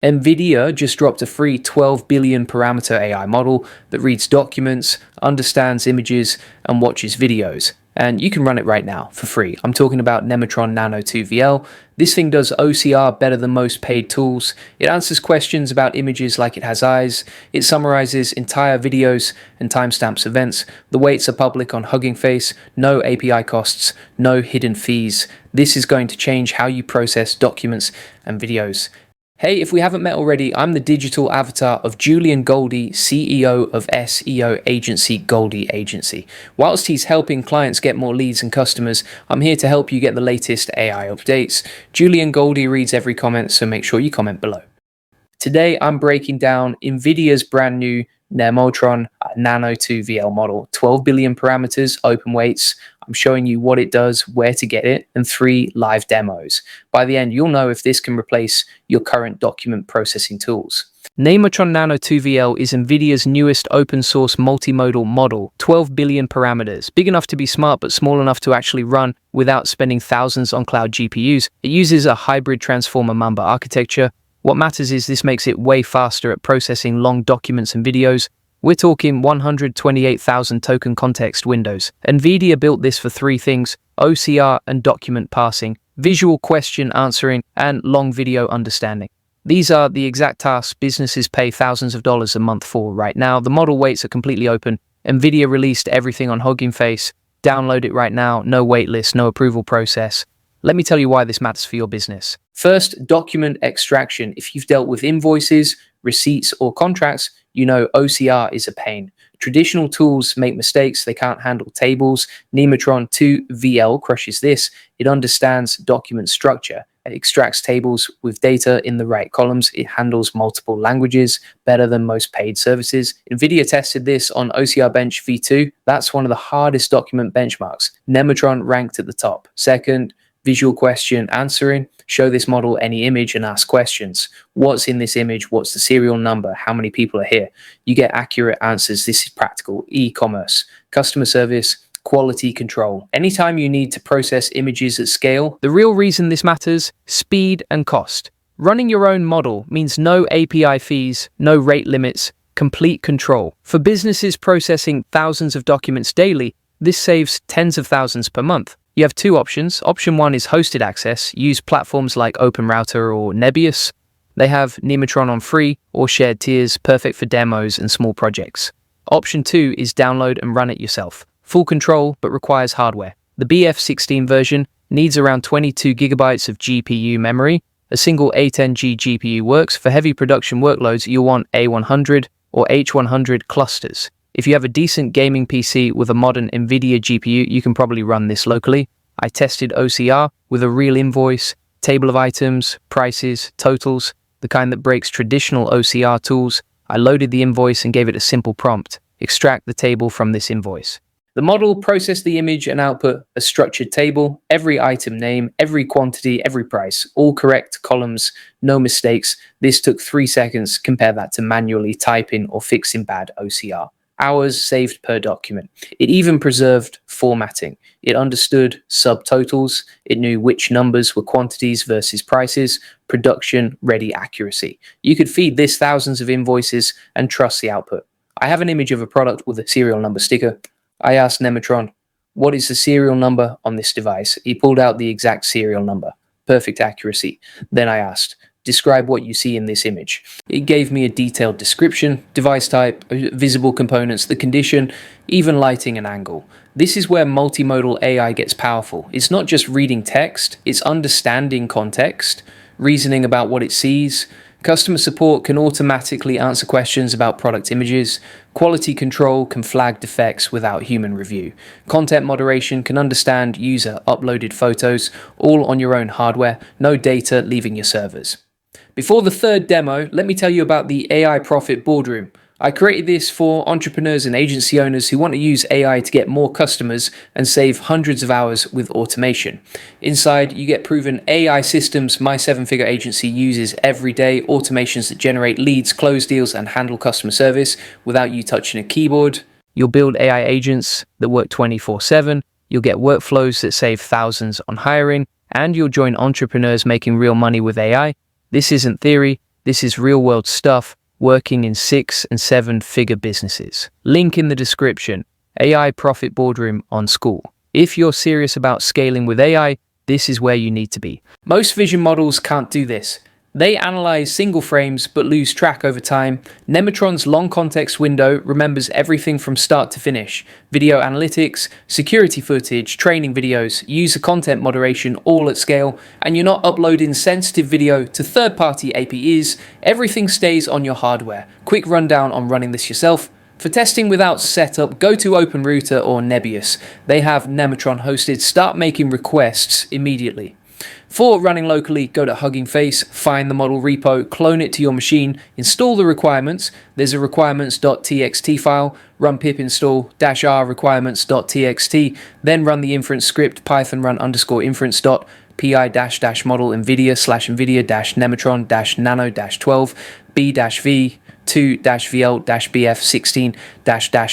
Nvidia just dropped a free 12 billion parameter AI model that reads documents, understands images, and watches videos. And you can run it right now for free. I'm talking about Nemetron Nano2VL. This thing does OCR better than most paid tools. It answers questions about images like it has eyes. It summarizes entire videos and timestamps events. The weights are public on Hugging Face. No API costs, no hidden fees. This is going to change how you process documents and videos. Hey, if we haven't met already, I'm the digital avatar of Julian Goldie, CEO of SEO agency Goldie Agency. Whilst he's helping clients get more leads and customers, I'm here to help you get the latest AI updates. Julian Goldie reads every comment, so make sure you comment below. Today, I'm breaking down Nvidia's brand new Nemotron Nano2VL model, 12 billion parameters, open weights. I'm showing you what it does, where to get it, and 3 live demos. By the end, you'll know if this can replace your current document processing tools. Nemetron Nano2VL is Nvidia's newest open source multimodal model, 12 billion parameters, big enough to be smart but small enough to actually run without spending thousands on cloud GPUs. It uses a hybrid transformer Mamba architecture. What matters is this makes it way faster at processing long documents and videos. We're talking 128,000 token context windows. Nvidia built this for 3 things: OCR and document parsing, visual question answering, and long video understanding. These are the exact tasks businesses pay thousands of dollars a month for right now. The model weights are completely open. Nvidia released everything on Hugging Face. Download it right now. No waitlist, no approval process. Let me tell you why this matters for your business. First, document extraction. If you've dealt with invoices, receipts, or contracts, you know OCR is a pain. Traditional tools make mistakes. They can't handle tables. Nemetron Nano2VL crushes this. It understands document structure. It extracts tables with data in the right columns. It handles multiple languages better than most paid services. Nvidia tested this on OCR Bench V2. That's one of the hardest document benchmarks. Nemetron ranked at the top. Second, visual question answering. Show this model any image and ask questions. What's in this image? What's the serial number? How many people are here? You get accurate answers. This is practical. E-commerce, customer service, quality control. Anytime you need to process images at scale, the real reason this matters: speed and cost. Running your own model means no API fees, no rate limits, complete control. For businesses processing thousands of documents daily, this saves tens of thousands per month. You have 2 options. Option 1 is hosted access. Use platforms like OpenRouter or Nebius. They have Nemetron on free or shared tiers, perfect for demos and small projects. Option 2 is download and run it yourself. Full control, but requires hardware. The BF16 version needs around 22 gigabytes of GPU memory. A single A10G GPU works. For heavy production workloads, you'll want A100 or H100 clusters. If you have a decent gaming PC with a modern Nvidia GPU, you can probably run this locally. I tested OCR with a real invoice, table of items, prices, totals, the kind that breaks traditional OCR tools. I loaded the invoice and gave it a simple prompt: extract the table from this invoice. The model processed the image and output a structured table, every item name, every quantity, every price, all correct columns, no mistakes. This took 3 seconds. Compare that to manually typing or fixing bad OCR. Hours saved per document. It even preserved formatting. It understood subtotals. It knew which numbers were quantities versus prices. Production ready accuracy. You could feed this thousands of invoices and trust the output. I have an image of a product with a serial number sticker. I asked Nemetron, what is the serial number on this device? He pulled out the exact serial number. Perfect accuracy. Then I asked, describe what you see in this image. It gave me a detailed description, device type, visible components, the condition, even lighting and angle. This is where multimodal AI gets powerful. It's not just reading text, it's understanding context, reasoning about what it sees. Customer support can automatically answer questions about product images. Quality control can flag defects without human review. Content moderation can understand user uploaded photos, all on your own hardware, no data leaving your servers. Before the 3rd demo, let me tell you about the AI Profit Boardroom. I created this for entrepreneurs and agency owners who want to use AI to get more customers and save hundreds of hours with automation. Inside, you get proven AI systems my 7-figure agency uses every day, automations that generate leads, close deals, and handle customer service without you touching a keyboard. You'll build AI agents that work 24/7. You'll get workflows that save thousands on hiring, and you'll join entrepreneurs making real money with AI. This isn't theory. This is real-world stuff working in 6- and 7-figure businesses. Link in the description. AI Profit Boardroom on School. If you're serious about scaling with AI, this is where you need to be. Most vision models can't do this. They analyze single frames but lose track over time. Nemetron's long context window remembers everything from start to finish. Video analytics, security footage, training videos, user content moderation all at scale, and you're not uploading sensitive video to third-party APIs. Everything stays on your hardware. Quick rundown on running this yourself. For testing without setup, go to OpenRouter or Nebius. They have Nemetron hosted. Start making requests immediately. For running locally, go to Hugging Face, find the model repo, clone it to your machine, install the requirements. There's a requirements.txt file, run pip install -r requirements.txt, then run the inference script python run _inference.py-- model NVIDIA /NVIDIA Nemetron Nano-12 B-V 2-VL-BF16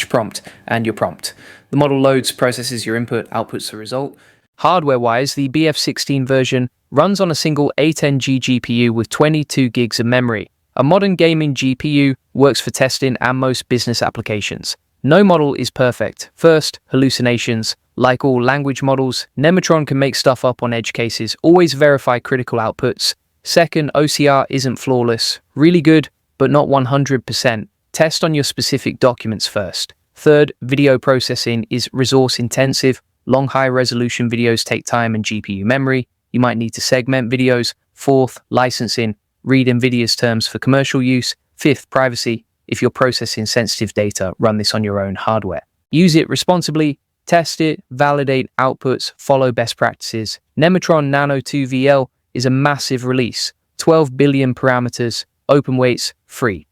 prompt and your prompt. The model loads, processes your input, outputs the result. Hardware-wise, the BF16 version runs on a single A10G GPU with 22 gigs of memory. A modern gaming GPU works for testing and most business applications. No model is perfect. First, hallucinations. Like all language models, Nemetron can make stuff up on edge cases. Always verify critical outputs. Second, OCR isn't flawless. Really good, but not 100%. Test on your specific documents first. Third, video processing is resource-intensive. Long high-resolution videos take time and GPU memory. You might need to segment videos. Fourth, licensing. Read NVIDIA's terms for commercial use. Fifth, privacy. If you're processing sensitive data, run this on your own hardware. Use it responsibly. Test it, validate outputs, follow best practices. Nemetron Nano2VL is a massive release. 12 billion parameters, open weights, free.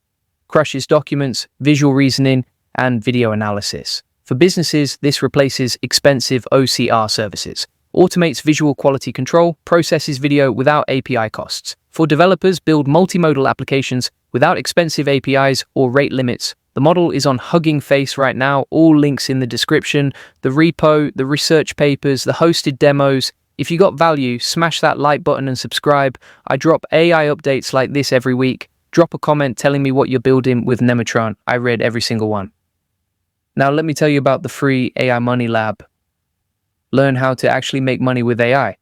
Crushes documents, visual reasoning, and video analysis. For businesses, this replaces expensive OCR services, automates visual quality control, processes video without API costs. For developers, build multimodal applications without expensive APIs or rate limits. The model is on Hugging Face right now, all links in the description, the repo, the research papers, the hosted demos. If you got value, smash that like button and subscribe. I drop AI updates like this every week. Drop a comment telling me what you're building with Nemetron. I read every single one. Now let me tell you about the free AI Money Lab. Learn how to actually make money with AI.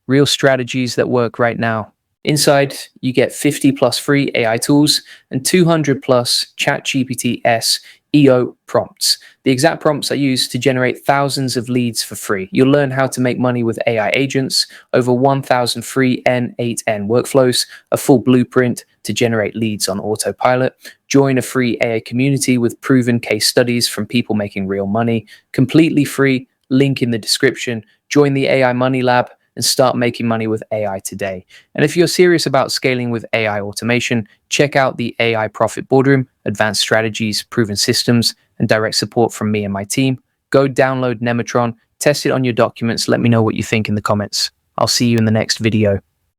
Real strategies that work right now. Inside, you get 50 plus free AI tools and 200 plus ChatGPT-S EO prompts. The exact prompts I use to generate thousands of leads for free. You'll learn how to make money with AI agents, over 1,000 free N8N workflows, a full blueprint to generate leads on autopilot. Join a free AI community with proven case studies from people making real money. Completely free, link in the description. Join the AI Money Lab and start making money with AI today. And if you're serious about scaling with AI automation, check out the AI Profit Boardroom, advanced strategies, proven systems, and direct support from me and my team. Go download Nemetron, test it on your documents, let me know what you think in the comments. I'll see you in the next video.